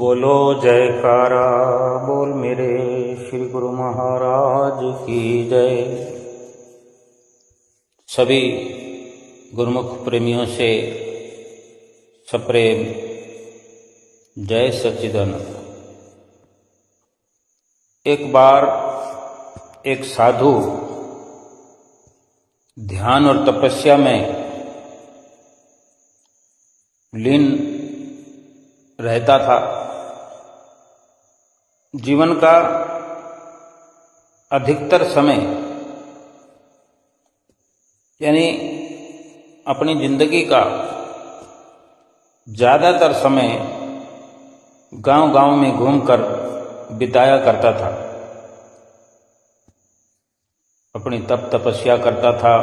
बोलो जयकारा बोल मेरे श्री गुरु महाराज की जय। सभी गुरुमुख प्रेमियों से सप्रेम जय सच्चिदानंद। एक बार एक साधु ध्यान और तपस्या में लीन रहता था। जीवन का अधिकतर समय यानी अपनी जिंदगी का ज्यादातर समय गांव-गांव में घूमकर बिताया करता था। अपनी तप तपस्या करता था,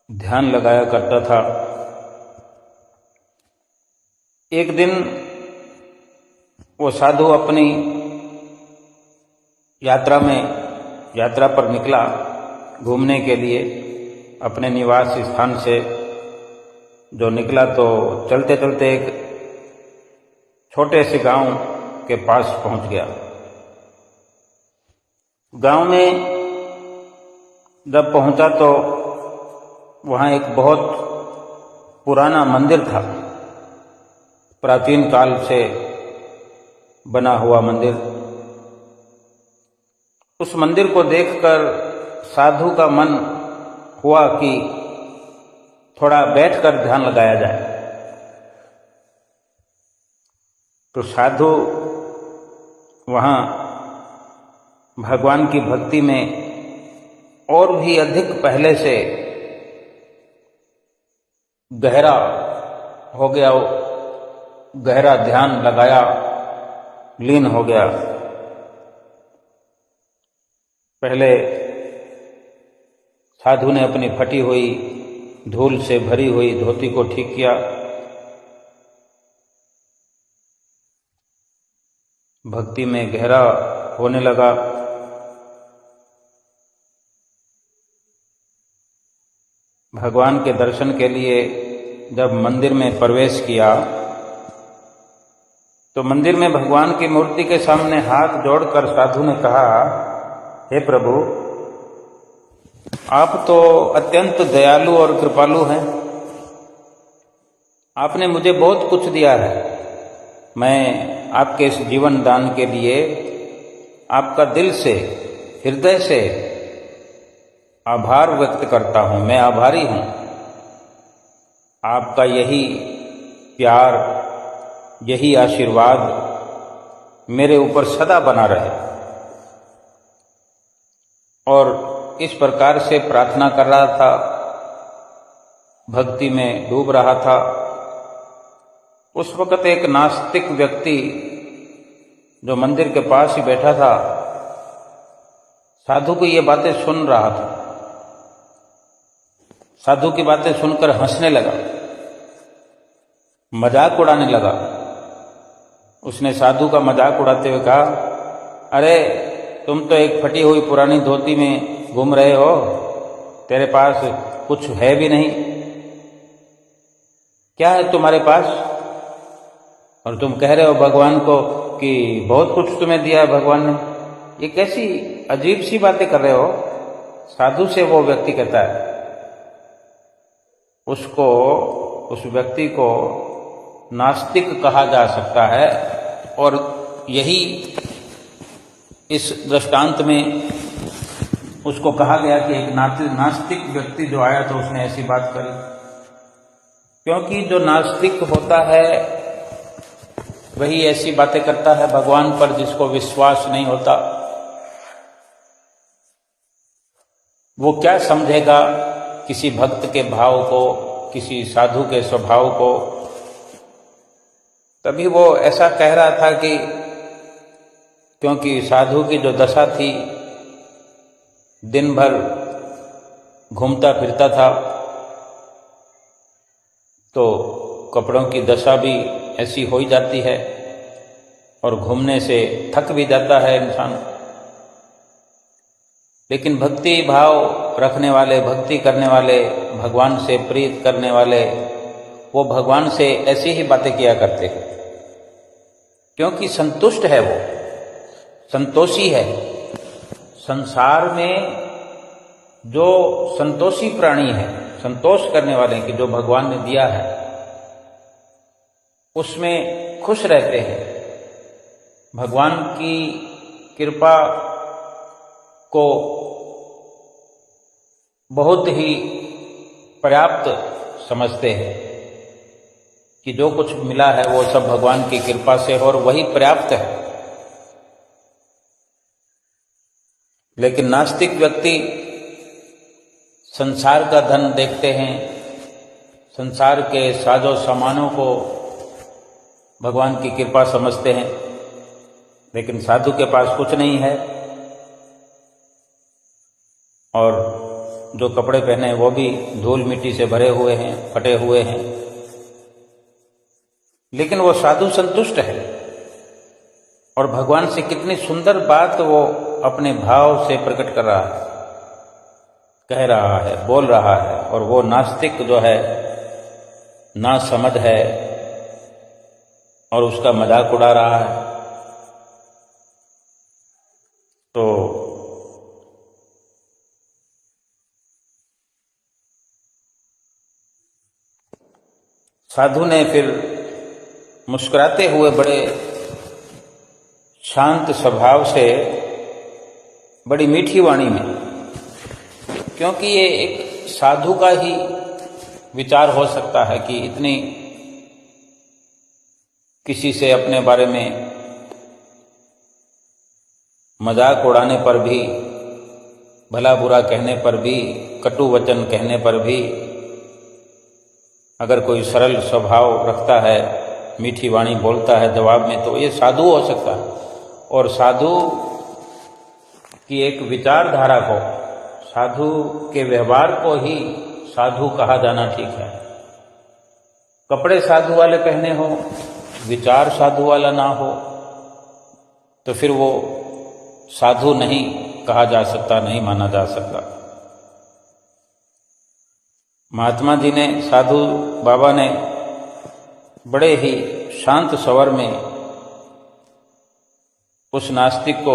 ध्यान लगाया करता था। एक दिन वो साधु अपनी यात्रा पर निकला घूमने के लिए। अपने निवास स्थान से जो निकला तो चलते चलते एक छोटे से गांव के पास पहुंच गया। गांव में जब पहुंचा तो वहां एक बहुत पुराना मंदिर था, प्राचीन काल से बना हुआ मंदिर। उस मंदिर को देखकर साधु का मन हुआ कि थोड़ा बैठकर ध्यान लगाया जाए। तो साधु वहां भगवान की भक्ति में और भी अधिक पहले से गहरा हो गया, गहरा ध्यान लगाया, लीन हो गया। पहले साधु ने अपनी फटी हुई धूल से भरी हुई धोती को ठीक किया। भक्ति में गहरा होने लगा। भगवान के दर्शन के लिए जब मंदिर में प्रवेश किया तो मंदिर में भगवान की मूर्ति के सामने हाथ जोड़कर साधु ने कहा, हे प्रभु, आप तो अत्यंत दयालु और कृपालु हैं। आपने मुझे बहुत कुछ दिया है। मैं आपके इस जीवन दान के लिए आपका दिल से, हृदय से आभार व्यक्त करता हूं। मैं आभारी हूं। आपका यही प्यार, यही आशीर्वाद मेरे ऊपर सदा बना रहे। और इस प्रकार से प्रार्थना कर रहा था, भक्ति में डूब रहा था। उस वक्त एक नास्तिक व्यक्ति जो मंदिर के पास ही बैठा था, साधु को ये बातें सुन रहा था। साधु की बातें सुनकर हंसने लगा, मजाक उड़ाने लगा। उसने साधु का मजाक उड़ाते हुए कहा, अरे तुम तो एक फटी हुई पुरानी धोती में घूम रहे हो, तेरे पास कुछ है भी नहीं। क्या है तुम्हारे पास? और तुम कह रहे हो भगवान को कि बहुत कुछ तुम्हें दिया है भगवान ने। ये कैसी अजीब सी बातें कर रहे हो? साधु से वो व्यक्ति कहता है। उस व्यक्ति को नास्तिक कहा जा सकता है। और यही इस दृष्टांत में उसको कहा गया कि एक नास्तिक व्यक्ति जो आया तो उसने ऐसी बात करी। क्योंकि जो नास्तिक होता है वही ऐसी बातें करता है भगवान पर जिसको विश्वास नहीं होता। वो क्या समझेगा किसी भक्त के भाव को, किसी साधु के स्वभाव को। तभी वो ऐसा कह रहा था कि क्योंकि साधु की जो दशा थी, दिन भर घूमता फिरता था, तो कपड़ों की दशा भी ऐसी हो ही जाती है और घूमने से थक भी जाता है इंसान। लेकिन भक्ति भाव रखने वाले, भक्ति करने वाले, भगवान से प्रीत करने वाले, वो भगवान से ऐसी ही बातें किया करते हैं। क्योंकि संतुष्ट है, वो संतोषी है। संसार में जो संतोषी प्राणी है, संतोष करने वाले कि जो भगवान ने दिया है उसमें खुश रहते हैं, भगवान की कृपा को बहुत ही पर्याप्त समझते हैं कि जो कुछ मिला है वो सब भगवान की कृपा से और वही पर्याप्त है। लेकिन नास्तिक व्यक्ति संसार का धन देखते हैं, संसार के साजो सामानों को भगवान की कृपा समझते हैं, लेकिन साधु के पास कुछ नहीं है और जो कपड़े पहने हैं वो भी धूल मिट्टी से भरे हुए हैं, फटे हुए हैं, लेकिन वो साधु संतुष्ट है। और भगवान से कितनी सुंदर बात वो अपने भाव से प्रकट कर रहा है, कह रहा है, बोल रहा है। और वो नास्तिक जो है, ना समझ है और उसका मजाक उड़ा रहा है। तो साधु ने फिर मुस्कुराते हुए बड़े शांत स्वभाव से, बड़ी मीठी वाणी में, क्योंकि ये एक साधु का ही विचार हो सकता है कि इतनी किसी से अपने बारे में मजाक उड़ाने पर भी, भला बुरा कहने पर भी, कटु वचन कहने पर भी अगर कोई सरल स्वभाव रखता है, मीठी वाणी बोलता है जवाब में, तो ये साधु हो सकता है। और साधु की एक विचारधारा को, साधु के व्यवहार को ही साधु कहा जाना ठीक है। कपड़े साधु वाले पहने हो, विचार साधु वाला ना हो, तो फिर वो साधु नहीं कहा जा सकता, नहीं माना जा सकता। महात्मा जी ने, साधु बाबा ने बड़े ही शांत स्वर में उस नास्तिक को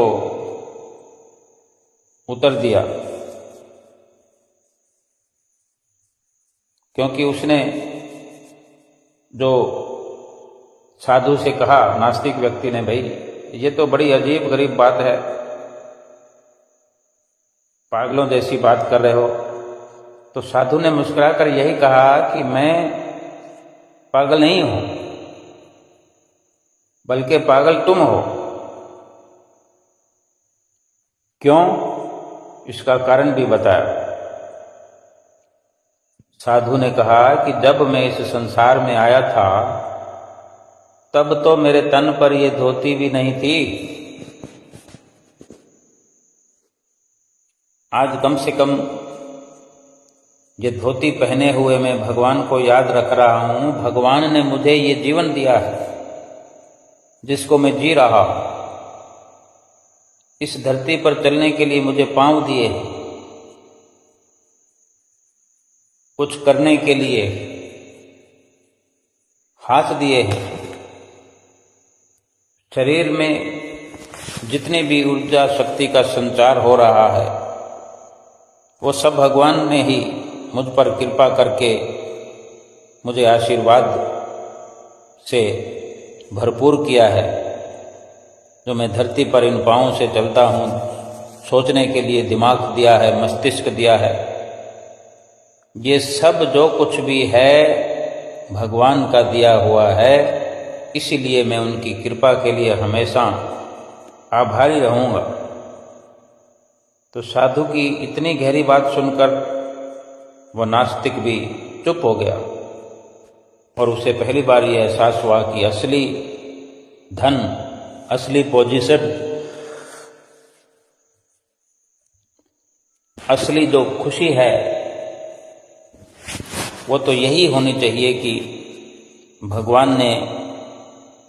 उत्तर दिया, क्योंकि उसने जो साधु से कहा, नास्तिक व्यक्ति ने, भाई ये तो बड़ी अजीब गरीब बात है, पागलों जैसी बात कर रहे हो। तो साधु ने मुस्कुराकर यही कहा कि मैं पागल नहीं हूं, बल्कि पागल तुम हो। क्यों? इसका कारण भी बताया। साधु ने कहा कि जब मैं इस संसार में आया था तब तो मेरे तन पर ये धोती भी नहीं थी। आज कम से कम ये धोती पहने हुए मैं भगवान को याद रख रहा हूं। भगवान ने मुझे ये जीवन दिया है जिसको मैं जी रहा हूं। इस धरती पर चलने के लिए मुझे पांव दिए हैं, कुछ करने के लिए हाथ दिए हैं। शरीर में जितनी भी ऊर्जा शक्ति का संचार हो रहा है वो सब भगवान ने ही मुझ पर कृपा करके मुझे आशीर्वाद से भरपूर किया है। जो मैं धरती पर इन पांवों से चलता हूँ, सोचने के लिए दिमाग दिया है, मस्तिष्क दिया है, ये सब जो कुछ भी है भगवान का दिया हुआ है। इसीलिए मैं उनकी कृपा के लिए हमेशा आभारी रहूँगा। तो साधु की इतनी गहरी बात सुनकर वह नास्तिक भी चुप हो गया और उसे पहली बार यह एहसास हुआ कि असली धन, असली पोजीशन, असली जो खुशी है वो तो यही होनी चाहिए कि भगवान ने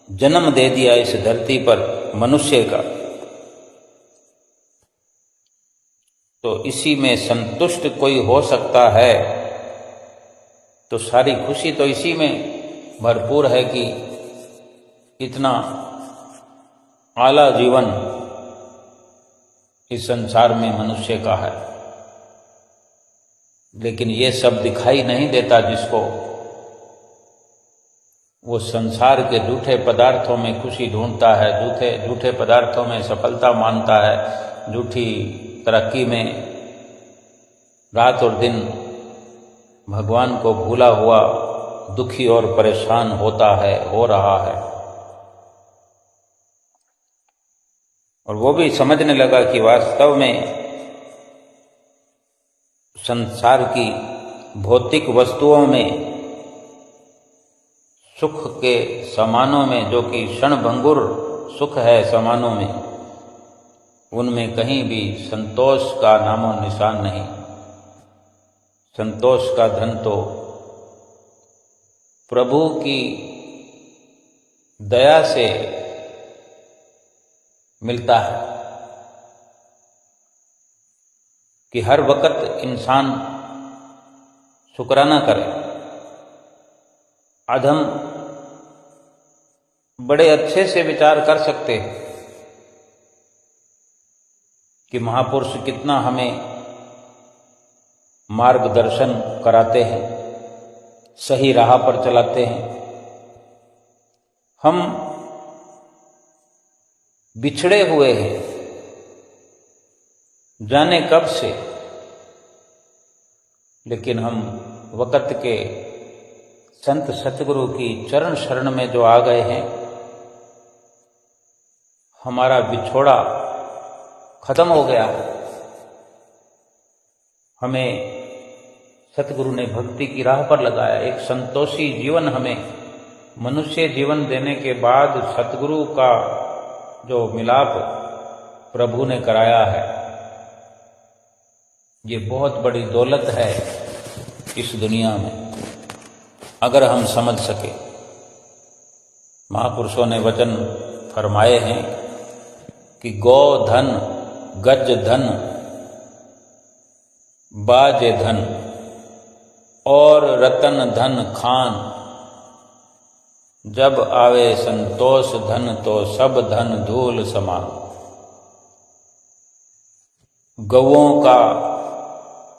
जन्म दे दिया इस धरती पर मनुष्य का, तो इसी में संतुष्ट कोई हो सकता है। तो सारी खुशी तो इसी में भरपूर है कि इतना आला जीवन इस संसार में मनुष्य का है, लेकिन ये सब दिखाई नहीं देता जिसको, वो संसार के झूठे पदार्थों में खुशी ढूंढता है, झूठे पदार्थों में सफलता मानता है, झूठी तरक्की में रात और दिन भगवान को भूला हुआ दुखी और परेशान होता है, हो रहा है। और वो भी समझने लगा कि वास्तव में संसार की भौतिक वस्तुओं में, सुख के सामानों में, जो कि क्षणभंगुर सुख है सामानों में, उनमें कहीं भी संतोष का नामो निशान नहीं। संतोष का धन तो प्रभु की दया से मिलता है कि हर वक्त इंसान शुक्राना करे। आज हम बड़े अच्छे से विचार कर सकते हैं कि महापुरुष कितना हमें मार्गदर्शन कराते हैं, सही राह पर चलाते हैं। हम बिछड़े हुए हैं जाने कब से, लेकिन हम वक्त के संत सतगुरु की चरण शरण में जो आ गए हैं, हमारा बिछोड़ा खत्म हो गया है। हमें सतगुरु ने भक्ति की राह पर लगाया, एक संतोषी जीवन हमें मनुष्य जीवन देने के बाद सतगुरु का जो मिलाप प्रभु ने कराया है, ये बहुत बड़ी दौलत है इस दुनिया में, अगर हम समझ सके। महापुरुषों ने वचन फरमाए हैं कि गौ धन, गज धन, बाज धन और रतन धन खान, जब आवे संतोष धन तो सब धन धूल समान।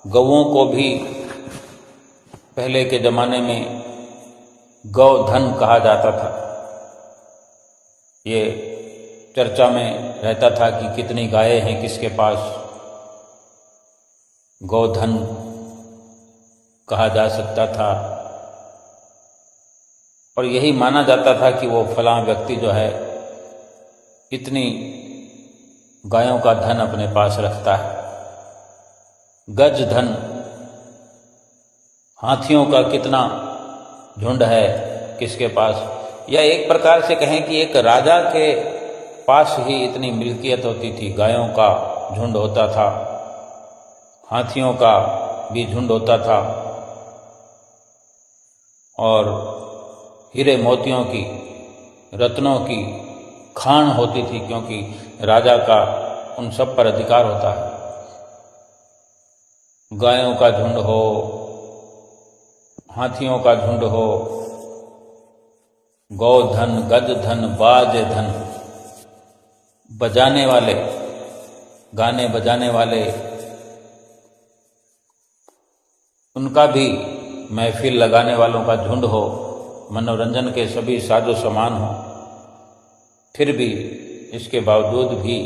गौओं को भी पहले के जमाने में गौ धन कहा जाता था। ये चर्चा में रहता था कि कितनी गायें हैं किसके पास, गौधन कहा जा सकता था। और यही माना जाता था कि वो फलां व्यक्ति जो है इतनी गायों का धन अपने पास रखता है। गज धन, हाथियों का कितना झुंड है किसके पास, या एक प्रकार से कहें कि एक राजा के पास ही इतनी मिल्कियत होती थी। गायों का झुंड होता था, हाथियों का भी झुंड होता था, और हीरे मोतियों की, रत्नों की खान होती थी, क्योंकि राजा का उन सब पर अधिकार होता है। गायों का झुंड हो, हाथियों का झुंड हो, गौधन, गज धन, बाज धन, बजाने वाले, गाने बजाने वाले, उनका भी, महफिल लगाने वालों का झुंड हो, मनोरंजन के सभी साजो सामान हो, फिर भी इसके बावजूद भी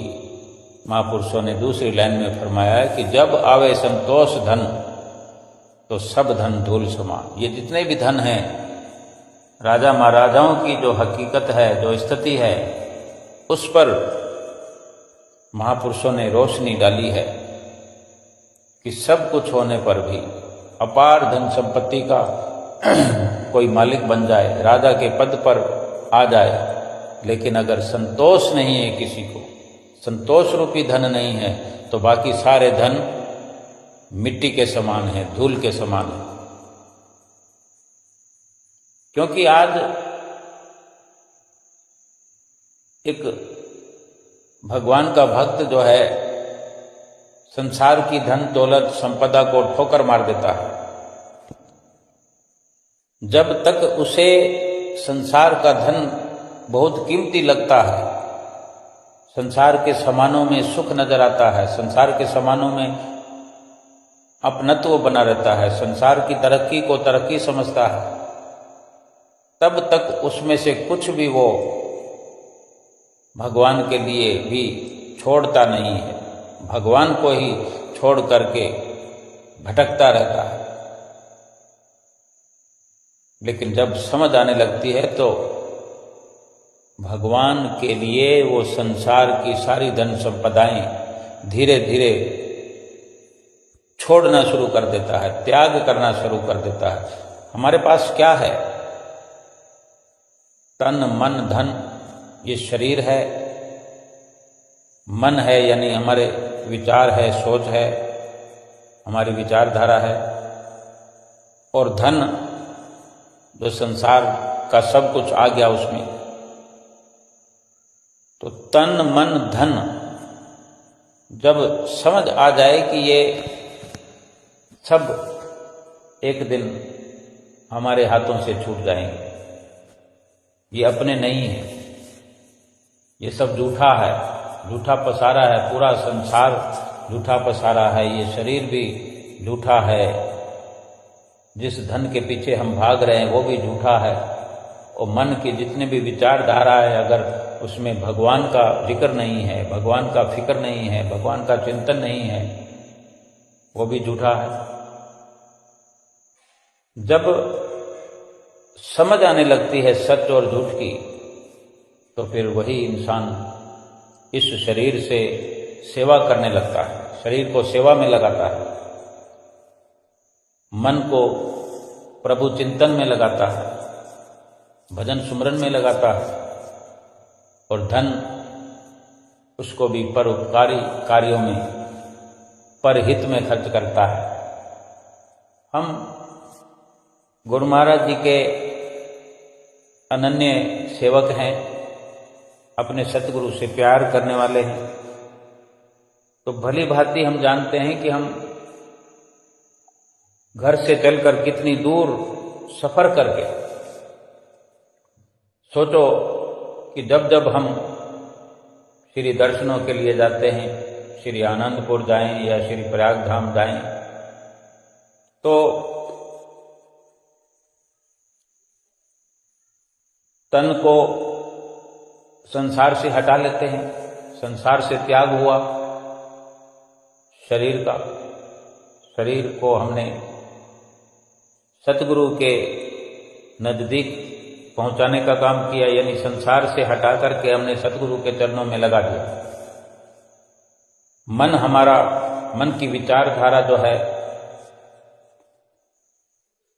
महापुरुषों ने दूसरी लाइन में फरमाया है कि जब आवे संतोष धन तो सब धन धूल समान। ये जितने भी धन हैं, राजा महाराजाओं की जो हकीकत है, जो स्थिति है, उस पर महापुरुषों ने रोशनी डाली है कि सब कुछ होने पर भी, अपार धन संपत्ति का कोई मालिक बन जाए, राजा के पद पर आ जाए, लेकिन अगर संतोष नहीं है किसी को, संतोष रूपी धन नहीं है, तो बाकी सारे धन मिट्टी के समान है, धूल के समान है। क्योंकि आज एक भगवान का भक्त जो है संसार की धन दौलत संपदा को ठोकर मार देता है। जब तक उसे संसार का धन बहुत कीमती लगता है, संसार के सामानों में सुख नजर आता है, संसार के सामानों में अपनत्व बना रहता है, संसार की तरक्की को तरक्की समझता है, तब तक उसमें से कुछ भी वो भगवान के लिए भी छोड़ता नहीं है, भगवान को ही छोड़ करके भटकता रहता है। लेकिन जब समझ आने लगती है तो भगवान के लिए वो संसार की सारी धन संपदाएं धीरे धीरे छोड़ना शुरू कर देता है, त्याग करना शुरू कर देता है। हमारे पास क्या है? तन मन धन, ये शरीर है, मन है यानी हमारे विचार है, सोच है, हमारी विचारधारा है, और धन जो संसार का सब कुछ आ गया उसमें। तो तन मन धन जब समझ आ जाए कि ये सब एक दिन हमारे हाथों से छूट जाएंगे, ये अपने नहीं है, ये सब झूठा है, झूठा पसारा है, पूरा संसार झूठा पसारा है, ये शरीर भी झूठा है, जिस धन के पीछे हम भाग रहे हैं वो भी झूठा है, और मन की जितने भी विचारधारा है अगर उसमें भगवान का जिक्र नहीं है, भगवान का फिक्र नहीं है, भगवान का चिंतन नहीं है, वो भी झूठा है। जब समझ आने लगती है सच और झूठ की, तो फिर वही इंसान इस शरीर से सेवा करने लगता है, शरीर को सेवा में लगाता है, मन को प्रभु चिंतन में लगाता है, भजन सुमरन में लगाता है, और धन उसको भी परोपकारी कार्यों में, परहित में खर्च करता है। हम गुरु महाराज जी के अनन्य सेवक हैं, अपने सतगुरु से प्यार करने वाले हैं, तो भली भांति हम जानते हैं कि हम घर से चलकर कितनी दूर सफर करके, सोचो कि जब जब हम श्री दर्शनों के लिए जाते हैं, श्री आनंदपुर जाएं या श्री प्रयाग धाम जाएं, तो तन को संसार से हटा लेते हैं, संसार से त्याग हुआ शरीर का, शरीर को हमने सतगुरु के नजदीक पहुंचाने का काम किया, यानी संसार से हटा करके हमने सतगुरु के चरणों में लगा दिया। मन हमारा, मन की विचारधारा जो है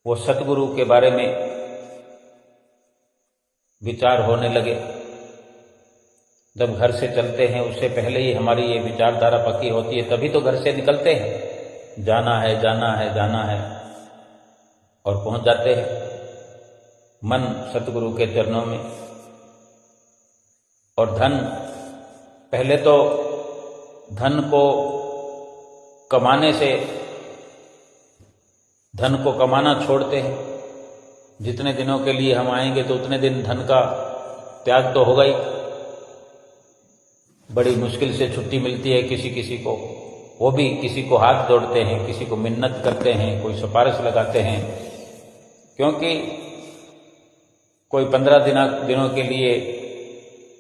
वो सतगुरु के बारे में विचार होने लगे। जब घर से चलते हैं उससे पहले ही हमारी ये विचारधारा पक्की होती है, तभी तो घर से निकलते हैं, जाना है जाना है जाना है, और पहुंच जाते हैं मन सतगुरु के चरणों में। और धन, पहले तो धन को कमाने से, धन को कमाना छोड़ते हैं, जितने दिनों के लिए हम आएंगे तो उतने दिन धन का त्याग तो होगा ही। बड़ी मुश्किल से छुट्टी मिलती है किसी किसी को, वो भी किसी को हाथ जोड़ते हैं, किसी को मिन्नत करते हैं, कोई सिफारिश लगाते हैं, क्योंकि कोई 15 दिनों के लिए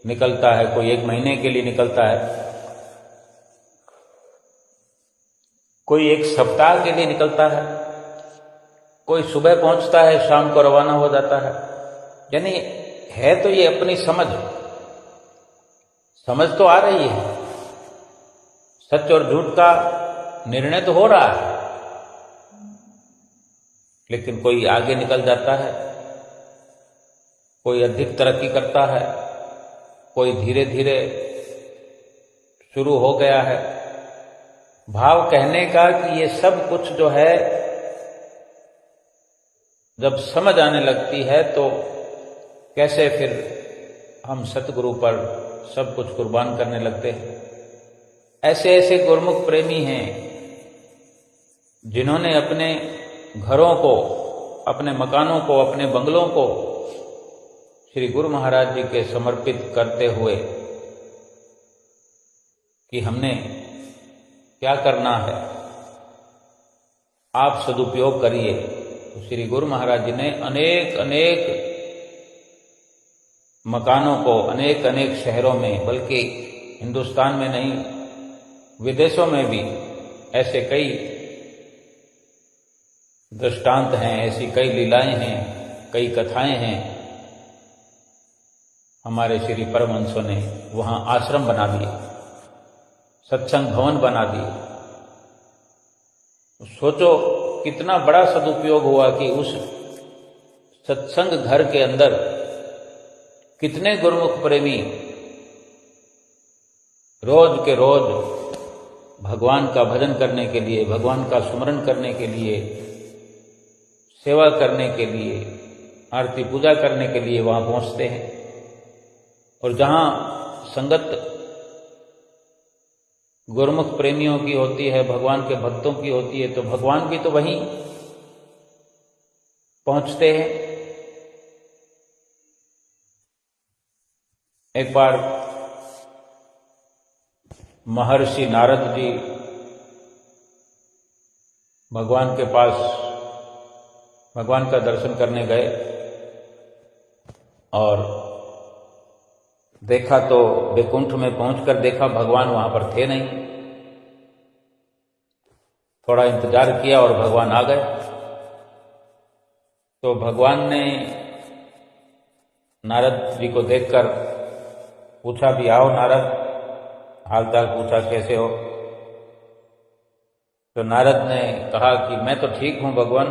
निकलता है, कोई 1 महीने के लिए निकलता है, कोई 1 सप्ताह के लिए निकलता है, कोई सुबह पहुंचता है, शाम को रवाना हो जाता है। यानी है तो ये अपनी समझ तो आ रही है, सच और झूठ का निर्णय तो हो रहा है, लेकिन कोई आगे निकल जाता है, कोई अधिक तरक्की करता है, कोई धीरे धीरे शुरू हो गया है। भाव कहने का कि ये सब कुछ जो है जब समझ आने लगती है तो कैसे फिर हम सतगुरु पर सब कुछ कुर्बान करने लगते हैं। ऐसे ऐसे गुरमुख प्रेमी हैं जिन्होंने अपने घरों को, अपने मकानों को, अपने बंगलों को श्री गुरु महाराज जी के समर्पित करते हुए कि हमने क्या करना है, आप सदुपयोग करिए। तो श्री गुरु महाराज जी ने अनेक अनेक मकानों को अनेक अनेक शहरों में, बल्कि हिंदुस्तान में नहीं विदेशों में भी ऐसे कई दृष्टांत हैं, ऐसी कई लीलाएं हैं, कई कथाएं हैं। हमारे श्री परमहंसों ने वहां आश्रम बना दिए, सत्संग भवन बना दिए। सोचो कितना बड़ा सदुपयोग हुआ कि उस सत्संग घर के अंदर कितने गुरुमुख प्रेमी रोज के रोज भगवान का भजन करने के लिए, भगवान का स्मरण करने के लिए, सेवा करने के लिए, आरती पूजा करने के लिए वहां पहुंचते हैं। और जहां संगत गुरुमुख प्रेमियों की होती है, भगवान के भक्तों की होती है, तो भगवान भी तो वहीं पहुंचते हैं। एक बार महर्षि नारद जी भगवान के पास भगवान का दर्शन करने गए और देखा तो वैकुंठ में पहुंचकर देखा भगवान वहां पर थे नहीं। थोड़ा इंतजार किया और भगवान आ गए। तो भगवान ने नारद जी को देखकर पूछा भी, आओ नारद, हालचाल पूछा, कैसे हो? तो नारद ने कहा कि मैं तो ठीक हूं भगवान,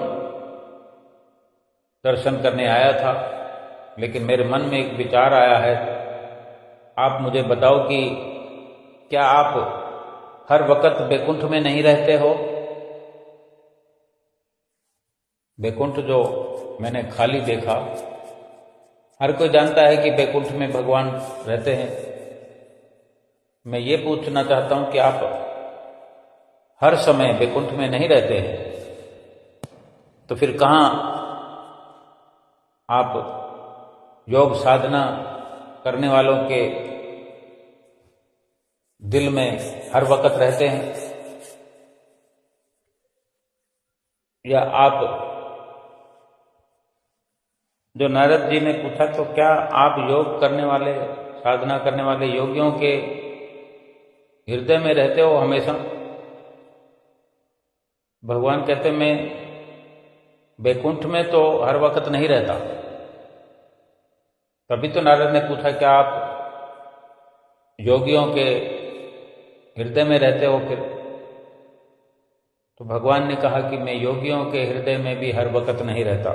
दर्शन करने आया था, लेकिन मेरे मन में एक विचार आया है। आप मुझे बताओ कि क्या आप हर वक्त वैकुंठ में नहीं रहते हो? वैकुंठ जो मैंने खाली देखा, हर कोई जानता है कि वैकुंठ में भगवान रहते हैं। मैं ये पूछना चाहता हूं कि आप हर समय वैकुंठ में नहीं रहते हैं, तो फिर कहां आप योग साधना करने वालों के दिल में हर वक्त रहते हैं? या आप, जो नारद जी ने पूछा, तो क्या आप योग करने वाले, साधना करने वाले योगियों के हृदय में रहते हो हमेशा? भगवान कहते, मैं वैकुंठ में तो हर वक्त नहीं रहता। तभी तो नारद ने पूछा, क्या आप योगियों के हृदय में रहते हो? फिर तो भगवान ने कहा कि मैं योगियों के हृदय में भी हर वक्त नहीं रहता।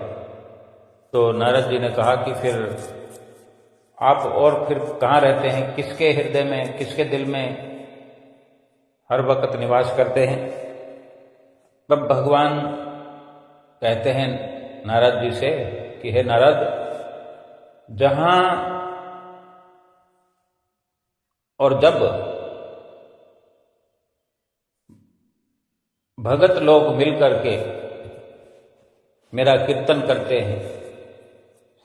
तो नारद जी ने कहा कि फिर आप और फिर कहाँ रहते हैं? किसके हृदय में, किसके दिल में हर वक्त निवास करते हैं? तब भगवान कहते हैं नारद जी से कि हे नारद, जहां और जब भगत लोग मिलकर के मेरा कीर्तन करते हैं,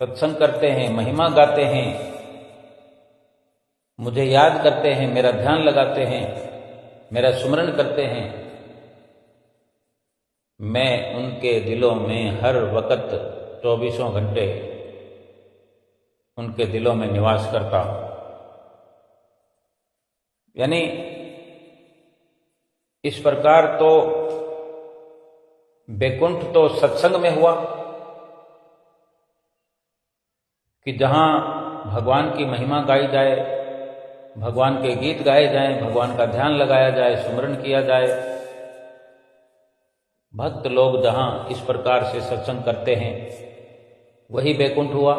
सत्संग करते हैं, महिमा गाते हैं, मुझे याद करते हैं, मेरा ध्यान लगाते हैं, मेरा सुमरण करते हैं, मैं उनके दिलों में हर वक्त 24 घंटे उनके दिलों में निवास करता हूं। यानी इस प्रकार तो वैकुंठ तो सत्संग में हुआ कि जहां भगवान की महिमा गाई जाए, भगवान के गीत गाए जाएं, भगवान का ध्यान लगाया जाए, सुमरण किया जाए। भक्त लोग जहां इस प्रकार से सत्संग करते हैं, वही वैकुंठ हुआ।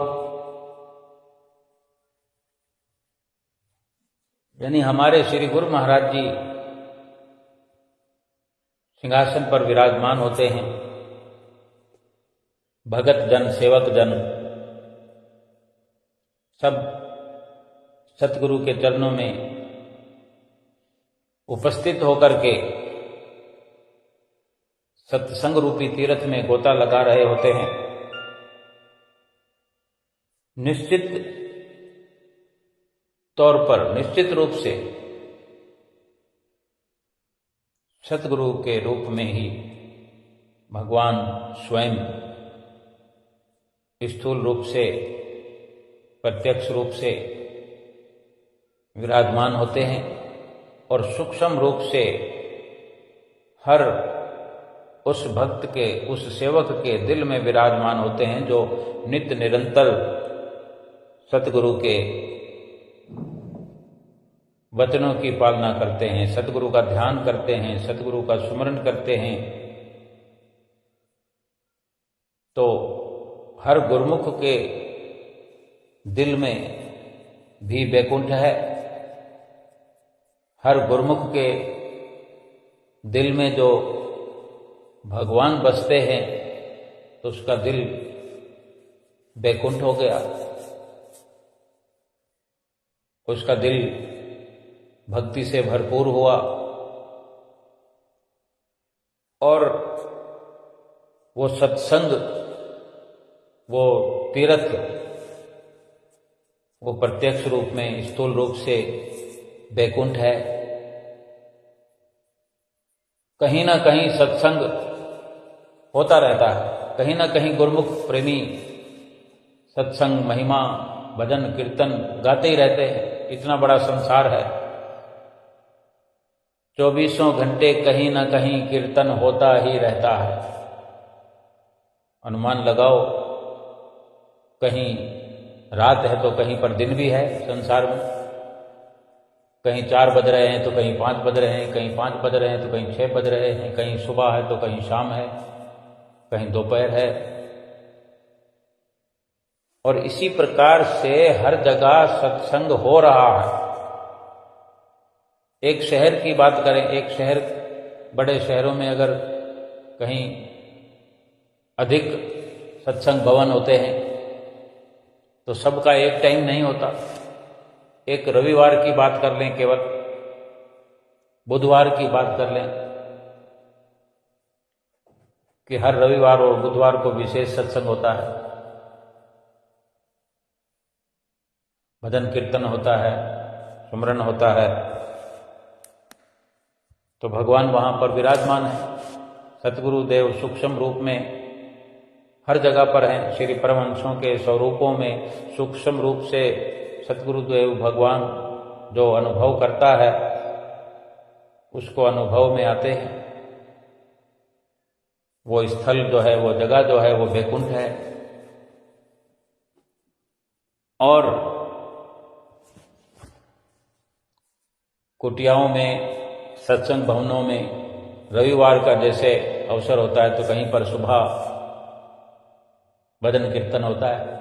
यानी हमारे श्री गुरु महाराज जी सिंहासन पर विराजमान होते हैं। भगत जन, सेवक जन सब सतगुरु के चरणों में उपस्थित होकर के सत्संग रूपी तीर्थ में गोता लगा रहे होते हैं। निश्चित तौर पर, निश्चित रूप से सतगुरु के रूप में ही भगवान स्वयं स्थूल रूप से, प्रत्यक्ष रूप से विराजमान होते हैं और सूक्ष्म रूप से हर उस भक्त के, उस सेवक के दिल में विराजमान होते हैं जो नित्य निरंतर सतगुरु के वचनों की पालना करते हैं, सतगुरु का ध्यान करते हैं, सतगुरु का स्मरण करते हैं। तो हर गुरुमुख के दिल में भी वैकुंठ है, हर गुरुमुख के दिल में जो भगवान बसते हैं तो उसका दिल वैकुंठ हो गया, उसका दिल भक्ति से भरपूर हुआ और वो सत्संग, वो तीर्थ, वो प्रत्यक्ष रूप में, स्थूल रूप से वैकुंठ है। कहीं ना कहीं सत्संग होता रहता है, कहीं ना कहीं गुरुमुख प्रेमी सत्संग, महिमा, भजन, कीर्तन गाते ही रहते हैं। इतना बड़ा संसार है, 24 घंटे कहीं ना कहीं कीर्तन होता ही रहता है। अनुमान लगाओ, कहीं रात है तो कहीं पर दिन भी है संसार में, कहीं 4 बज रहे हैं तो कहीं 5 बज रहे हैं, कहीं 5 बज रहे हैं तो कहीं 6 बज रहे हैं, कहीं सुबह है तो कहीं शाम है, कहीं दोपहर है। और इसी प्रकार से हर जगह सत्संग हो रहा है। एक शहर की बात करें, एक शहर, बड़े शहरों में अगर कहीं अधिक सत्संग भवन होते हैं तो सबका एक टाइम नहीं होता। एक रविवार की बात कर लें, केवल बुधवार की बात कर लें कि हर रविवार और बुधवार को विशेष सत्संग होता है, भजन कीर्तन होता है, सुमरन होता है। तो भगवान वहां पर विराजमान है, सतगुरु देव सूक्ष्म रूप में हर जगह पर हैं। श्री परमहंसों के स्वरूपों में सूक्ष्म रूप से सतगुरुदेव भगवान जो अनुभव करता है उसको अनुभव में आते हैं। वो स्थल जो है, वो जगह जो है, वो वैकुंठ है। और कुटियाओं में, सत्संग भवनों में रविवार का जैसे अवसर होता है तो कहीं पर सुबह भजन कीर्तन होता है,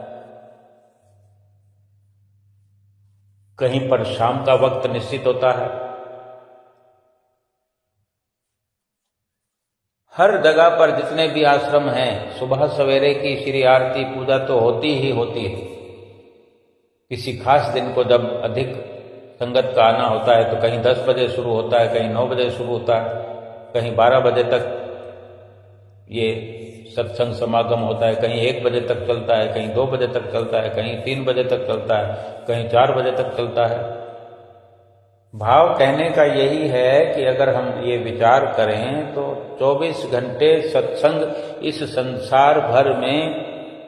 कहीं पर शाम का वक्त निश्चित होता है। हर जगह पर जितने भी आश्रम हैं, सुबह सवेरे की श्री आरती पूजा तो होती ही होती है। किसी खास दिन को जब अधिक संगत का आना होता है तो कहीं 10 बजे शुरू होता है, कहीं 9 बजे शुरू होता है, कहीं 12 बजे तक ये सत्संग समागम होता है, कहीं 1 बजे तक चलता है, कहीं 2 बजे तक चलता है, कहीं 3 बजे तक चलता है, कहीं 4 बजे तक चलता है। भाव कहने का यही है कि अगर हम ये विचार करें तो 24 घंटे सत्संग इस संसार भर में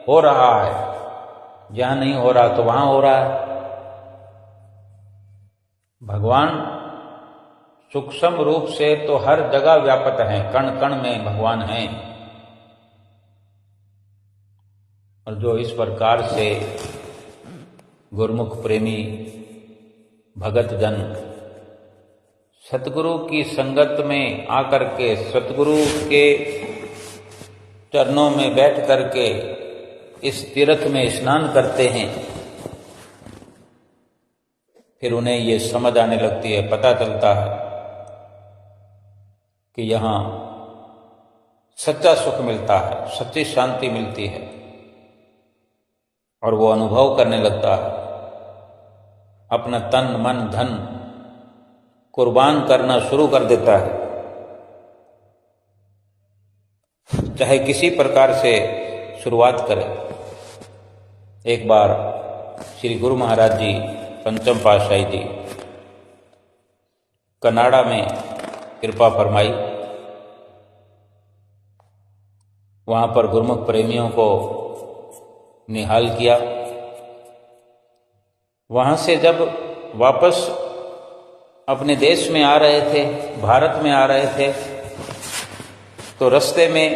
हो रहा है। जहां नहीं हो रहा तो वहां हो रहा है। भगवान सूक्ष्म रूप से तो हर जगह व्यापक हैं, कण कण में भगवान हैं। और जो इस प्रकार से गुरुमुख प्रेमी भगत जन सतगुरु की संगत में आकर के, सतगुरु के चरणों में बैठ करके इस तीर्थ में स्नान करते हैं, फिर उन्हें ये समझ आने लगती है, पता चलता है कि यहां सच्चा सुख मिलता है, सच्ची शांति मिलती है। और वो अनुभव करने लगता है, अपना तन मन धन कुर्बान करना शुरू कर देता है। चाहे किसी प्रकार से शुरुआत करे। एक बार श्री गुरु महाराज जी पंचम पातशाही जी कनाडा में कृपा फरमाई। वहाँ पर गुरुमुख प्रेमियों को निहाल किया। वहाँ से जब वापस अपने देश में आ रहे थे, भारत में आ रहे थे, तो रास्ते में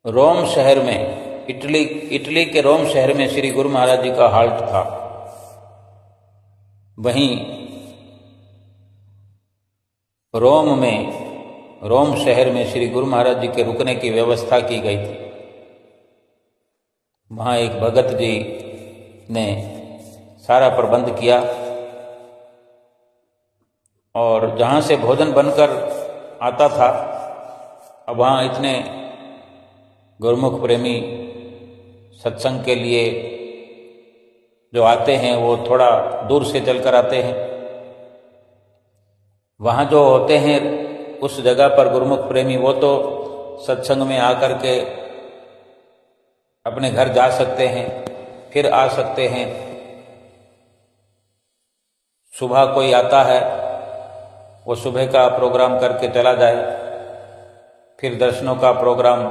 रोम शहर में, इटली के रोम शहर में श्री गुरु महाराज जी का हाल्ट था। वहीं रोम शहर में श्री गुरु महाराज जी के रुकने की व्यवस्था की गई थी। वहाँ एक भगत जी ने सारा प्रबंध किया और जहाँ से भोजन बनकर आता था, अब वहाँ इतने गुरुमुख प्रेमी सत्संग के लिए जो आते हैं वो थोड़ा दूर से चलकर आते हैं। वहाँ जो होते हैं उस जगह पर गुरुमुख प्रेमी, वो तो सत्संग में आकर के अपने घर जा सकते हैं, फिर आ सकते हैं। सुबह कोई आता है, वो सुबह का प्रोग्राम करके चला जाए, फिर दर्शनों का प्रोग्राम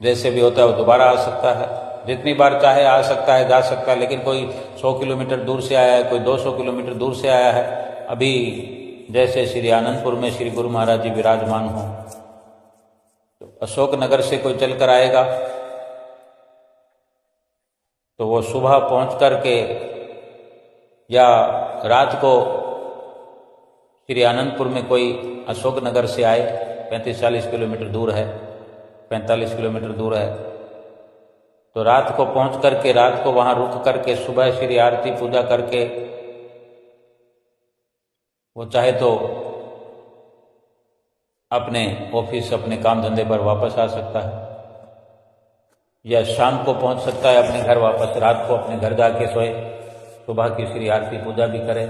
जैसे भी होता है वो दोबारा आ सकता है, जितनी बार चाहे आ सकता है, जा सकता है। लेकिन कोई 100 किलोमीटर दूर से आया है, कोई 200 किलोमीटर दूर से आया है, अभी जैसे श्री आनंदपुर में श्री गुरु महाराज जी विराजमान हो, तो अशोक नगर से कोई चलकर आएगा तो वो सुबह पहुंच करके या रात को श्री आनंदपुर में कोई अशोक नगर से आए, 35-40 किलोमीटर दूर है, 45 किलोमीटर दूर है, तो रात को पहुंच करके रात को वहां रुक करके सुबह श्री आरती पूजा करके वो चाहे तो अपने ऑफिस, अपने काम धंधे पर वापस आ सकता है, या शाम को पहुंच सकता है अपने घर वापस, रात को अपने घर जाके सोए, सुबह की श्री आरती पूजा भी करे,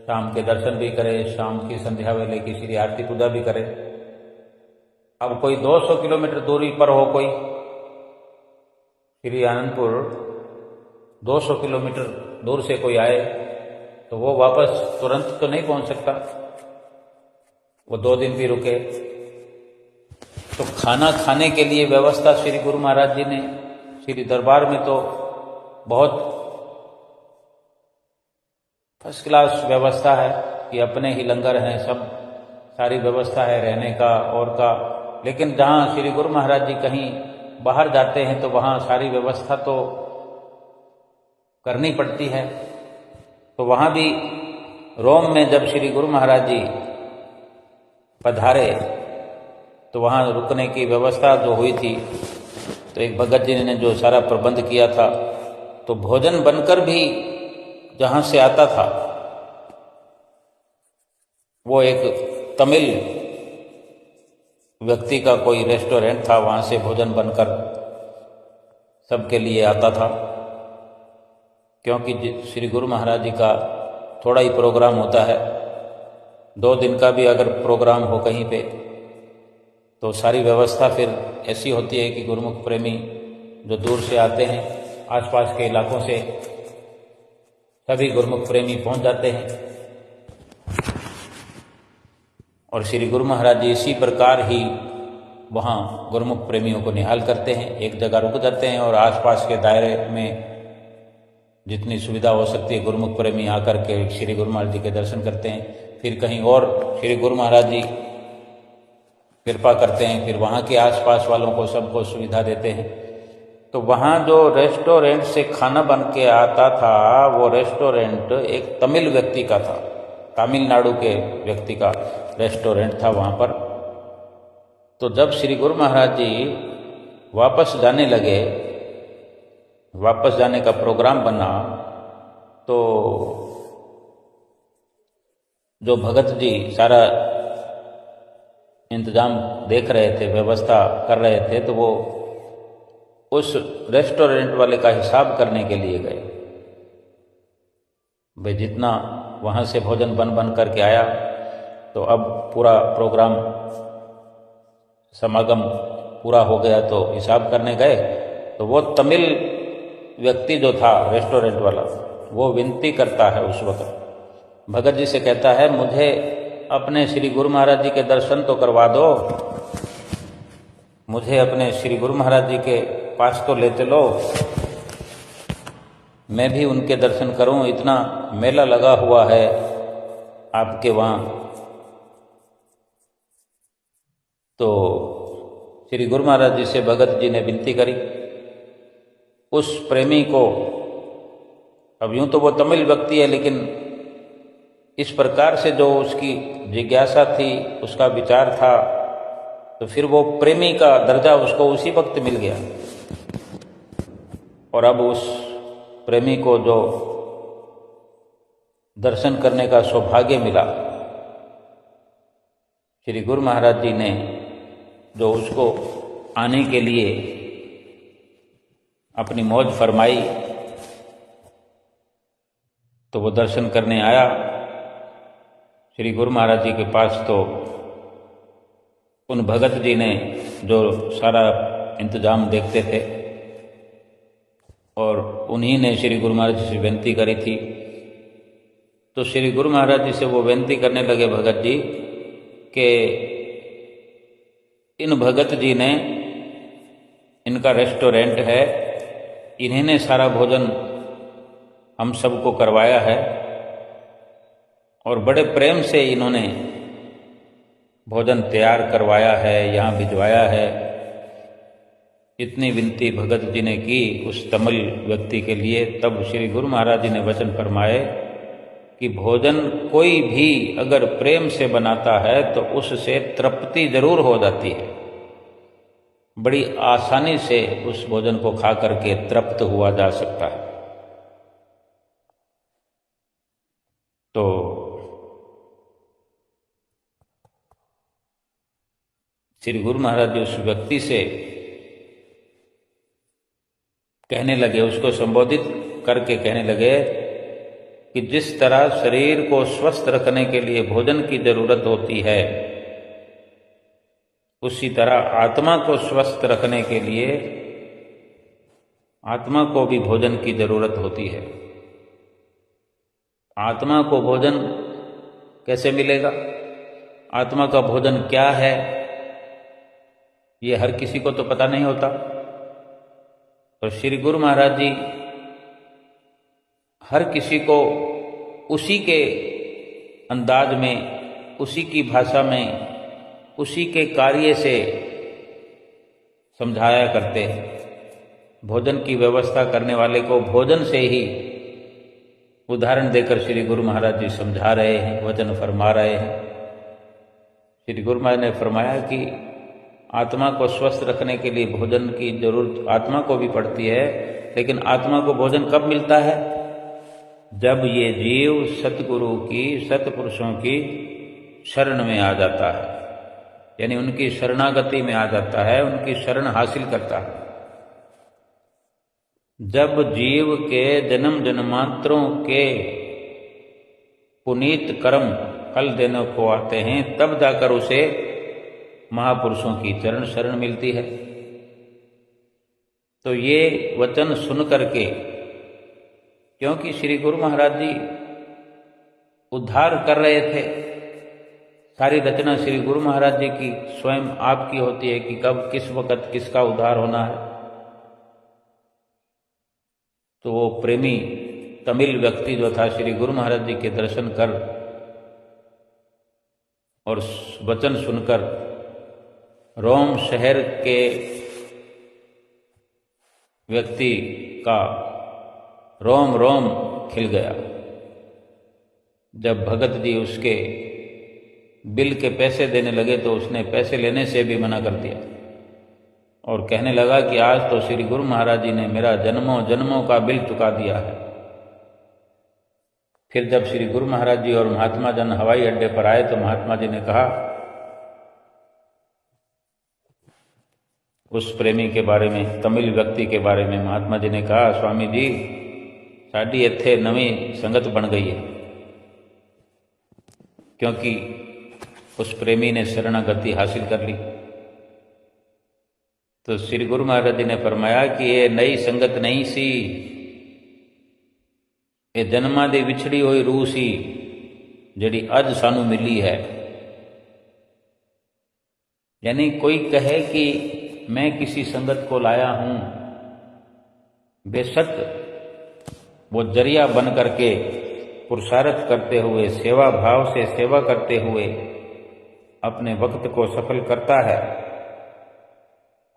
शाम के दर्शन भी करे, शाम की संध्या वेले की श्री आरती पूजा भी करे। अब कोई 200 किलोमीटर दूरी पर हो, कोई श्री आनंदपुर 200 किलोमीटर दूर से कोई आए, तो वो वापस तुरंत तो नहीं पहुंच सकता, वो 2 दिन भी रुके। तो खाना खाने के लिए व्यवस्था श्री गुरु महाराज जी ने, श्री दरबार में तो बहुत फर्स्ट क्लास व्यवस्था है कि अपने ही लंगर हैं, सब सारी व्यवस्था है रहने का और का। लेकिन जहाँ श्री गुरु महाराज जी कहीं बाहर जाते हैं तो वहाँ सारी व्यवस्था तो करनी पड़ती है। तो वहाँ भी रोम में जब श्री गुरु महाराज जी पधारे तो वहाँ रुकने की व्यवस्था जो हुई थी, तो एक भगत जी ने जो सारा प्रबंध किया था, तो भोजन बनकर भी जहाँ से आता था वो एक तमिल व्यक्ति का कोई रेस्टोरेंट था, वहाँ से भोजन बनकर सबके लिए आता था। क्योंकि श्री गुरु महाराज जी का थोड़ा ही प्रोग्राम होता है, 2 दिन का भी अगर प्रोग्राम हो कहीं पे, तो सारी व्यवस्था फिर ऐसी होती है कि गुरुमुख प्रेमी जो दूर से आते हैं, आसपास के इलाकों से सभी गुरुमुख प्रेमी पहुंच जाते हैं। और श्री गुरु महाराज जी इसी प्रकार ही वहाँ गुरुमुख प्रेमियों को निहाल करते हैं, एक जगह रुक जाते हैं और आसपास के दायरे में जितनी सुविधा हो सकती है गुरुमुख प्रेमी आकर के श्री गुरु महाराज जी के दर्शन करते हैं। फिर कहीं और श्री गुरु महाराज जी कृपा करते हैं, फिर वहाँ के आसपास वालों को सबको सुविधा देते हैं। तो वहाँ जो रेस्टोरेंट से खाना बन के आता था, वो रेस्टोरेंट एक तमिल व्यक्ति का था, तमिलनाडु के व्यक्ति का रेस्टोरेंट था वहाँ पर। तो जब श्री गुरु महाराज जी वापस जाने लगे, वापस जाने का प्रोग्राम बना, तो जो भगत जी सारा इंतजाम देख रहे थे, व्यवस्था कर रहे थे, तो वो उस रेस्टोरेंट वाले का हिसाब करने के लिए गए। भाई जितना वहाँ से भोजन बन करके आया, तो अब पूरा प्रोग्राम समागम पूरा हो गया, तो हिसाब करने गए। तो वो तमिल व्यक्ति जो था रेस्टोरेंट वाला, वो विनती करता है उस वक्त, भगत जी से कहता है, मुझे अपने श्री गुरु महाराज जी के दर्शन तो करवा दो, मुझे अपने श्री गुरु महाराज जी के पास तो ले चलो, मैं भी उनके दर्शन करूं, इतना मेला लगा हुआ है आपके वहाँ। तो श्री गुरु महाराज जी से भगत जी ने विनती करी। उस प्रेमी को, अब यूं तो वो तमिल व्यक्ति है, लेकिन इस प्रकार से जो उसकी जिज्ञासा थी, उसका विचार था, तो फिर वो प्रेमी का दर्जा उसको उसी वक्त मिल गया। और अब उस प्रेमी को जो दर्शन करने का सौभाग्य मिला, श्री गुरु महाराज जी ने जो उसको आने के लिए अपनी मौज फरमाई, तो वो दर्शन करने आया श्री गुरु महाराज जी के पास। तो उन भगत जी ने जो सारा इंतजाम देखते थे, और उन्हीं ने श्री गुरु महाराज जी से विनती करी थी। तो श्री गुरु महाराज जी से वो विनती करने लगे भगत जी कि इन भगत जी ने, इनका रेस्टोरेंट है, इन्हीं ने सारा भोजन हम सबको करवाया है, और बड़े प्रेम से इन्होंने भोजन तैयार करवाया है, यहाँ भिजवाया है। इतनी विनती भगत जी ने की उस तमिल व्यक्ति के लिए। तब श्री गुरु महाराज जी ने वचन फरमाए कि भोजन कोई भी अगर प्रेम से बनाता है तो उससे तृप्ति जरूर हो जाती है, बड़ी आसानी से उस भोजन को खा करके तृप्त हुआ जा सकता है। तो श्री गुरु महाराज जी उस व्यक्ति से कहने लगे, उसको संबोधित करके कहने लगे कि जिस तरह शरीर को स्वस्थ रखने के लिए भोजन की जरूरत होती है, उसी तरह आत्मा को स्वस्थ रखने के लिए आत्मा को भी भोजन की जरूरत होती है। आत्मा को भोजन कैसे मिलेगा? आत्मा का भोजन क्या है, ये हर किसी को तो पता नहीं होता। और श्री गुरु महाराज जी हर किसी को उसी के अंदाज में, उसी की भाषा में, उसी के कार्य से समझाया करते हैं। भोजन की व्यवस्था करने वाले को भोजन से ही उदाहरण देकर श्री गुरु महाराज जी समझा रहे हैं, वचन फरमा रहे हैं। श्री गुरु महाराज ने फरमाया कि आत्मा को स्वस्थ रखने के लिए भोजन की जरूरत आत्मा को भी पड़ती है, लेकिन आत्मा को भोजन कब मिलता है? जब ये जीव सतगुरु की, सतपुरुषों की शरण में आ जाता है, यानी उनकी शरणागति में आ जाता है, उनकी शरण हासिल करता है। जब जीव के जन्म जन्मांतरों के पुनीत कर्म फल देने को आते हैं, तब जाकर उसे महापुरुषों की चरण शरण मिलती है। तो ये वचन सुन करके, क्योंकि श्री गुरु महाराज जी उद्धार कर रहे थे, सारी रचना श्री गुरु महाराज जी की स्वयं आपकी होती है कि कब किस वक्त किसका उद्धार होना है। तो वो प्रेमी तमिल व्यक्ति जो था, श्री गुरु महाराज जी के दर्शन कर और वचन सुनकर रोम शहर के व्यक्ति का रोम रोम खिल गया। जब भगत जी उसके बिल के पैसे देने लगे तो उसने पैसे लेने से भी मना कर दिया और कहने लगा कि आज तो श्री गुरु महाराज जी ने मेरा जन्मों जन्मों का बिल चुका दिया है। फिर जब श्री गुरु महाराज जी और महात्मा जन हवाई अड्डे पर आए तो महात्मा जी ने कहा, उस प्रेमी के बारे में, तमिल व्यक्ति के बारे में महात्मा जी ने कहा, स्वामी जी साड़ी इत्थे नवी संगत बन गई है, क्योंकि उस प्रेमी ने शरणागति हासिल कर ली। तो श्री गुरु महाराज जी ने फरमाया कि ये नई संगत नहीं सी, ये जन्मां दी विछड़ी हुई रूह सी जिहड़ी अज सानू मिली है। यानी कोई कहे कि मैं किसी संगत को लाया हूं, बेशक वो जरिया बन करके पुरुषार्थ करते हुए, सेवा भाव से सेवा करते हुए अपने वक्त को सफल करता है,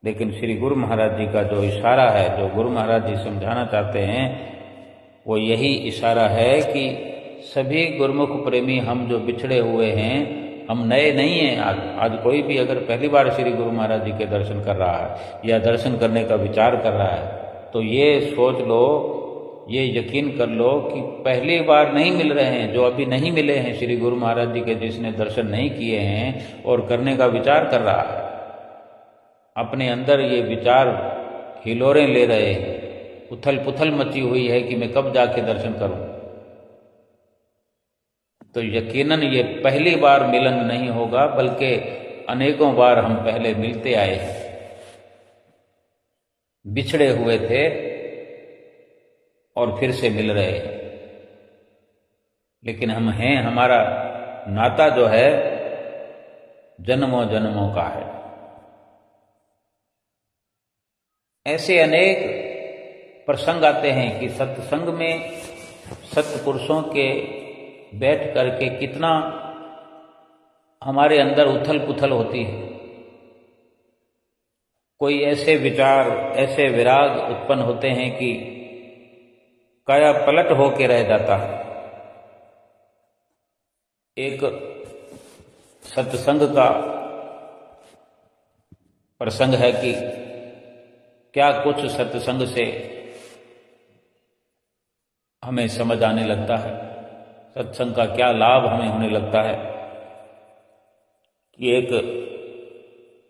लेकिन श्री गुरु महाराज जी का जो इशारा है, जो गुरु महाराज जी समझाना चाहते हैं, वो यही इशारा है कि सभी गुरुमुख प्रेमी हम जो बिछड़े हुए हैं, हम नए नहीं हैं। आज कोई भी अगर पहली बार श्री गुरु महाराज जी के दर्शन कर रहा है या दर्शन करने का विचार कर रहा है, तो ये सोच लो, ये यकीन कर लो कि पहली बार नहीं मिल रहे हैं। जो अभी नहीं मिले हैं श्री गुरु महाराज जी के, जिसने दर्शन नहीं किए हैं और करने का विचार कर रहा है, अपने अंदर ये विचार हिलोरें ले रहे हैं, उथल पुथल मची हुई है कि मैं कब जाके दर्शन करूं, तो यकीनन ये पहली बार मिलन नहीं होगा, बल्कि अनेकों बार हम पहले मिलते आए हैं, बिछड़े हुए थे और फिर से मिल रहे हैं। लेकिन हम हैं, हमारा नाता जो है जन्मों जन्मों का है। ऐसे अनेक प्रसंग आते हैं कि सत्संग में सत्पुरुषों के बैठ करके कितना हमारे अंदर उथल पुथल होती है। कोई ऐसे विचार, ऐसे विराग उत्पन्न होते हैं कि काया पलट होके रह जाता है। एक सत्संग का प्रसंग है कि क्या कुछ सत्संग से हमें समझ आने लगता है, सत्संग का क्या लाभ हमें होने लगता है। कि एक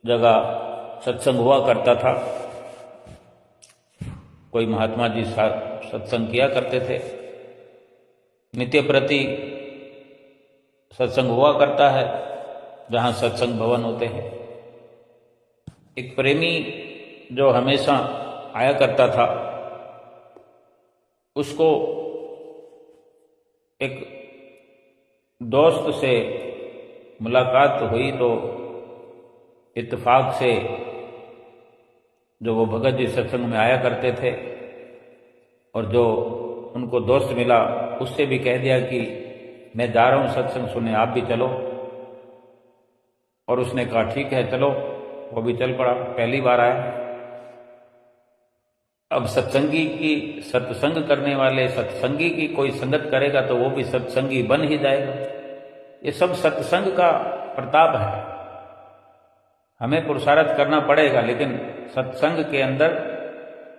जगह सत्संग हुआ करता था, कोई महात्मा जी सत्संग किया करते थे, नित्य प्रति सत्संग हुआ करता है जहां सत्संग भवन होते हैं। एक प्रेमी जो हमेशा आया करता था, उसको एक दोस्त से मुलाकात हुई, तो इत्तेफाक से जो वो भगत जी सत्संग में आया करते थे और जो उनको दोस्त मिला, उससे भी कह दिया कि मैं जा रहा हूं सत्संग सुनने, आप भी चलो। और उसने कहा ठीक है चलो, वो भी चल पड़ा, पहली बार आया। अब सत्संगी की, सत्संग करने वाले सत्संगी की कोई संगत करेगा तो वो भी सत्संगी बन ही जाएगा। ये सब सत्संग का प्रताप है। हमें पुरुषार्थ करना पड़ेगा, लेकिन सत्संग के अंदर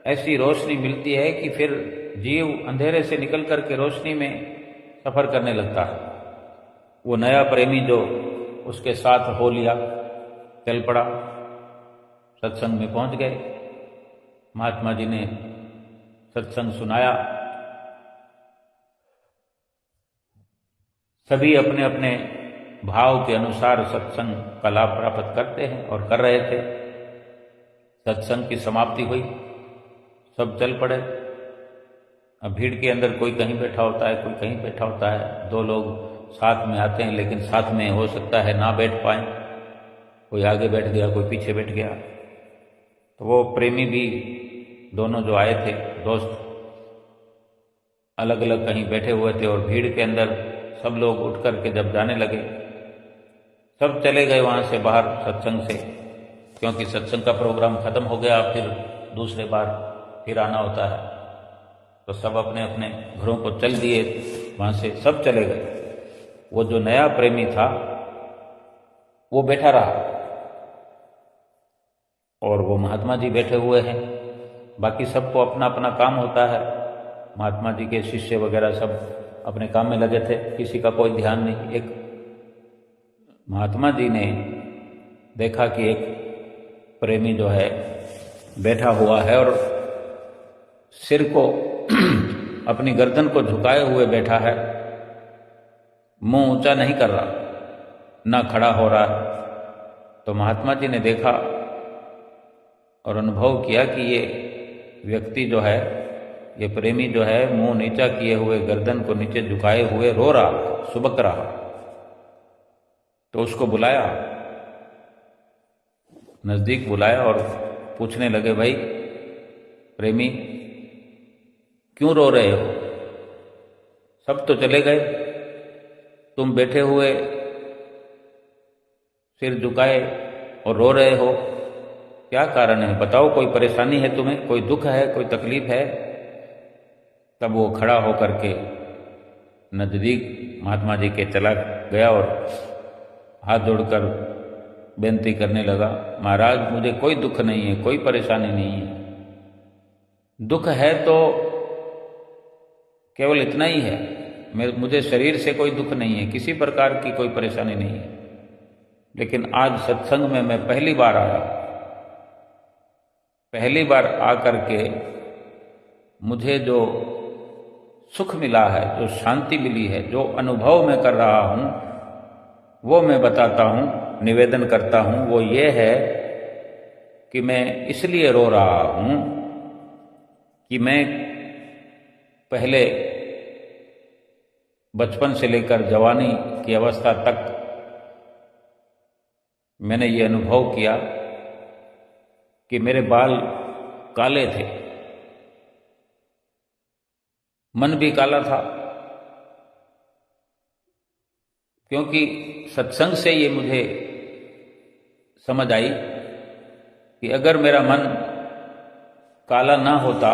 ऐसी रोशनी मिलती है कि फिर जीव अंधेरे से निकल करके रोशनी में सफर करने लगता है। वो नया प्रेमी जो उसके साथ हो लिया, चल पड़ा, सत्संग में पहुंच गए। महात्मा जी ने सत्संग सुनाया, सभी अपने अपने भाव के अनुसार सत्संग का लाभ प्राप्त करते हैं और कर रहे थे। सत्संग की समाप्ति हुई, सब चल पड़े। अब भीड़ के अंदर कोई कहीं बैठा होता है, कोई कहीं बैठा होता है। दो लोग साथ में आते हैं, लेकिन साथ में हो सकता है ना बैठ पाए, कोई आगे बैठ गया, कोई पीछे बैठ गया। तो वो प्रेमी भी, दोनों जो आए थे दोस्त, अलग अलग कहीं बैठे हुए थे और भीड़ के अंदर सब लोग उठ करके जब जाने लगे, सब चले गए वहां से बाहर सत्संग से, क्योंकि सत्संग का प्रोग्राम खत्म हो गया, फिर दूसरे बार फिर आना होता है। तो सब अपने अपने घरों को चल दिए, वहां से सब चले गए। वो जो नया प्रेमी था वो बैठा रहा और वो महात्मा जी बैठे हुए हैं। बाकी सबको अपना अपना काम होता है। महात्मा जी के शिष्य वगैरह सब अपने काम में लगे थे, किसी का कोई ध्यान नहीं। एक महात्मा जी ने देखा कि एक प्रेमी जो है बैठा हुआ है और सिर को अपनी गर्दन को झुकाए हुए बैठा है, मुंह ऊंचा नहीं कर रहा, ना खड़ा हो रहा है। तो महात्मा जी ने देखा और अनुभव किया कि ये व्यक्ति जो है, ये प्रेमी जो है, मुंह नीचा किए हुए, गर्दन को नीचे झुकाए हुए रो रहा, सुबक रहा। तो उसको बुलाया नज़दीक बुलाया और पूछने लगे, भाई प्रेमी क्यों रो रहे हो? सब तो चले गए, तुम बैठे हुए सिर झुकाए और रो रहे हो, क्या कारण है? बताओ, कोई परेशानी है तुम्हें, कोई दुख है, कोई तकलीफ है? तब वो खड़ा होकर के नज़दीक महात्मा जी के चला गया और हाथ जोड़कर बेनती करने लगा, महाराज मुझे कोई दुख नहीं है, कोई परेशानी नहीं है। दुख है तो केवल इतना ही है, मुझे शरीर से कोई दुख नहीं है, किसी प्रकार की कोई परेशानी नहीं है। लेकिन आज सत्संग में मैं पहली बार आया, पहली बार आकर के मुझे जो सुख मिला है, जो शांति मिली है, जो अनुभव मैं कर रहा हूँ, वो मैं बताता हूँ, निवेदन करता हूँ। वो ये है कि मैं इसलिए रो रहा हूँ कि मैं पहले बचपन से लेकर जवानी की अवस्था तक मैंने ये अनुभव किया कि मेरे बाल काले थे, मन भी काला था, क्योंकि सत्संग से ये मुझे समझ आई कि अगर मेरा मन काला ना होता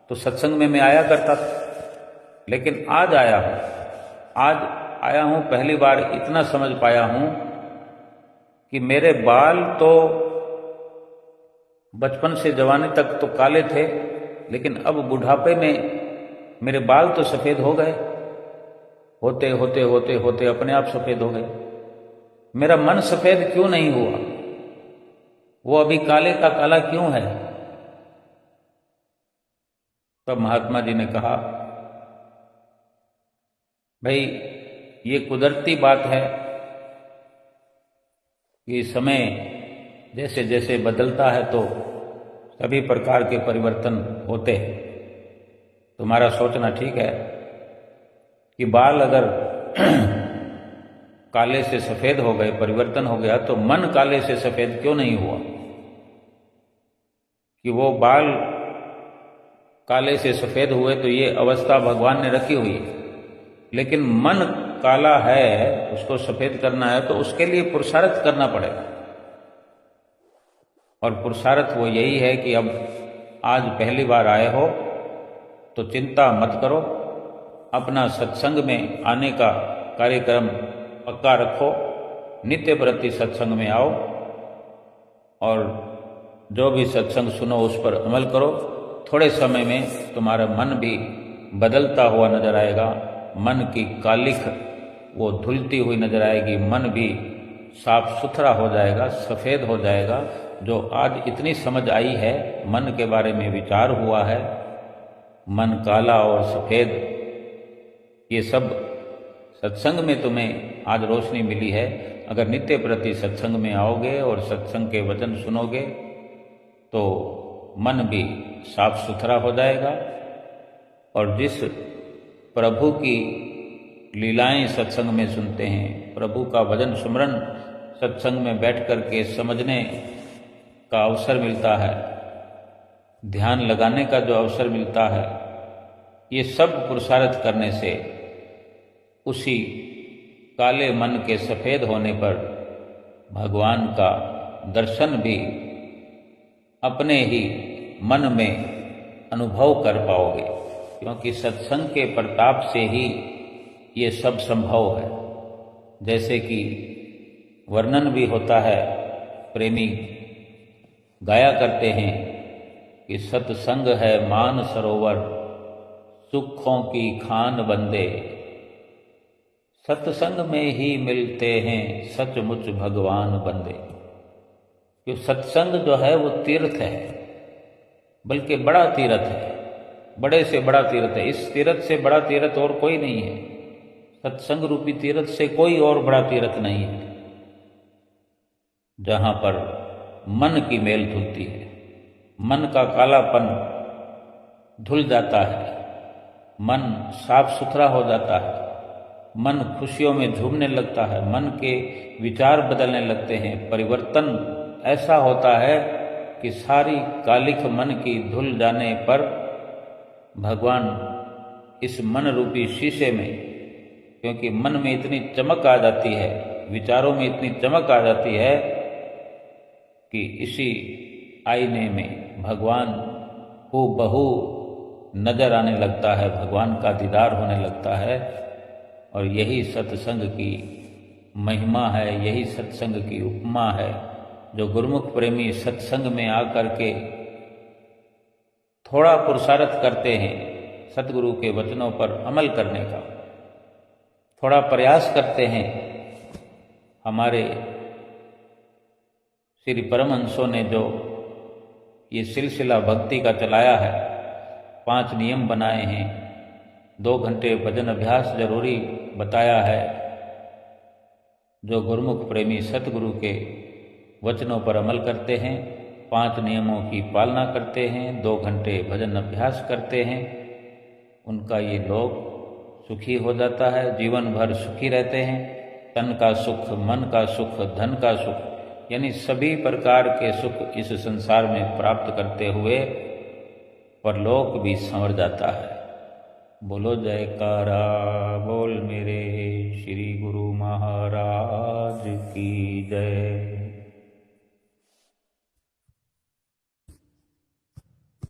तो सत्संग में मैं आया करता था। लेकिन आज आया हूँ, पहली बार इतना समझ पाया हूँ कि मेरे बाल तो बचपन से जवानी तक तो काले थे, लेकिन अब बुढ़ापे में मेरे बाल तो सफ़ेद हो गए, होते होते होते होते अपने आप सफ़ेद हो गए। मेरा मन सफ़ेद क्यों नहीं हुआ? वो अभी काले का काला क्यों है? तब महात्मा जी ने कहा, भाई ये कुदरती बात है कि समय जैसे जैसे बदलता है तो सभी प्रकार के परिवर्तन होते हैं। तुम्हारा सोचना ठीक है कि बाल अगर काले से सफ़ेद हो गए, परिवर्तन हो गया, तो मन काले से सफ़ेद क्यों नहीं हुआ? कि वो बाल काले से सफ़ेद हुए तो ये अवस्था भगवान ने रखी हुई है, लेकिन मन काला है, उसको सफ़ेद करना है तो उसके लिए पुरुषार्थ करना पड़ेगा। और पुरुषार्थ वो यही है कि अब आज पहली बार आए हो तो चिंता मत करो, अपना सत्संग में आने का कार्यक्रम पक्का रखो, नित्य प्रति सत्संग में आओ और जो भी सत्संग सुनो उस पर अमल करो। थोड़े समय में तुम्हारा मन भी बदलता हुआ नजर आएगा, मन की कालिख वो धुलती हुई नजर आएगी, मन भी साफ सुथरा हो जाएगा, सफ़ेद हो जाएगा। जो आज इतनी समझ आई है, मन के बारे में विचार हुआ है, मन काला और सफ़ेद, ये सब सत्संग में तुम्हें आज रोशनी मिली है। अगर नित्य प्रति सत्संग में आओगे और सत्संग के वचन सुनोगे तो मन भी साफ सुथरा हो जाएगा और जिस प्रभु की लीलाएं सत्संग में सुनते हैं, प्रभु का भजन सुमरन सत्संग में बैठ कर के समझने का अवसर मिलता है, ध्यान लगाने का जो अवसर मिलता है, ये सब पुरुषार्थ करने से उसी काले मन के सफ़ेद होने पर भगवान का दर्शन भी अपने ही मन में अनुभव कर पाओगे, क्योंकि सत्संग के प्रताप से ही ये सब संभव है। जैसे कि वर्णन भी होता है, प्रेमी गाया करते हैं कि सत्संग है मान सरोवर, सुखों की खान बंदे, सत्संग में ही मिलते हैं सचमुच भगवान बंदे। कि सत्संग जो है वो तीर्थ है, बल्कि बड़ा तीर्थ है, बड़े से बड़ा तीर्थ है। इस तीर्थ से बड़ा तीर्थ और कोई नहीं है, सत्संग रूपी तीर्थ से कोई और बड़ा तीर्थ नहीं है, जहाँ पर मन की मेल धुलती है, मन का कालापन धुल जाता है, मन साफ सुथरा हो जाता है, मन खुशियों में झूमने लगता है, मन के विचार बदलने लगते हैं, परिवर्तन ऐसा होता है कि सारी कालिख मन की धुल जाने पर भगवान इस मन रूपी शीशे में, क्योंकि मन में इतनी चमक आ जाती है, विचारों में इतनी चमक आ जाती है कि इसी आईने में भगवान हूबहू नजर आने लगता है, भगवान का दीदार होने लगता है। और यही सत्संग की महिमा है, यही सत्संग की उपमा है। जो गुरुमुख प्रेमी सत्संग में आकर के थोड़ा पुरुषार्थ करते हैं सतगुरु के वचनों पर अमल करने का, थोड़ा प्रयास करते हैं। हमारे श्री परमहंसों ने जो ये सिलसिला भक्ति का चलाया है, 5 नियम बनाए हैं, 2 घंटे भजन अभ्यास जरूरी बताया है। जो गुरुमुख प्रेमी सतगुरु के वचनों पर अमल करते हैं, 5 नियमों की पालना करते हैं, 2 घंटे भजन अभ्यास करते हैं, उनका ये लोग सुखी हो जाता है, जीवन भर सुखी रहते हैं। तन का सुख, मन का सुख, धन का सुख, यानी सभी प्रकार के सुख इस संसार में प्राप्त करते हुए परलोक भी संवर जाता है। बोलो जयकारा बोल मेरे श्री गुरु महाराज की जय।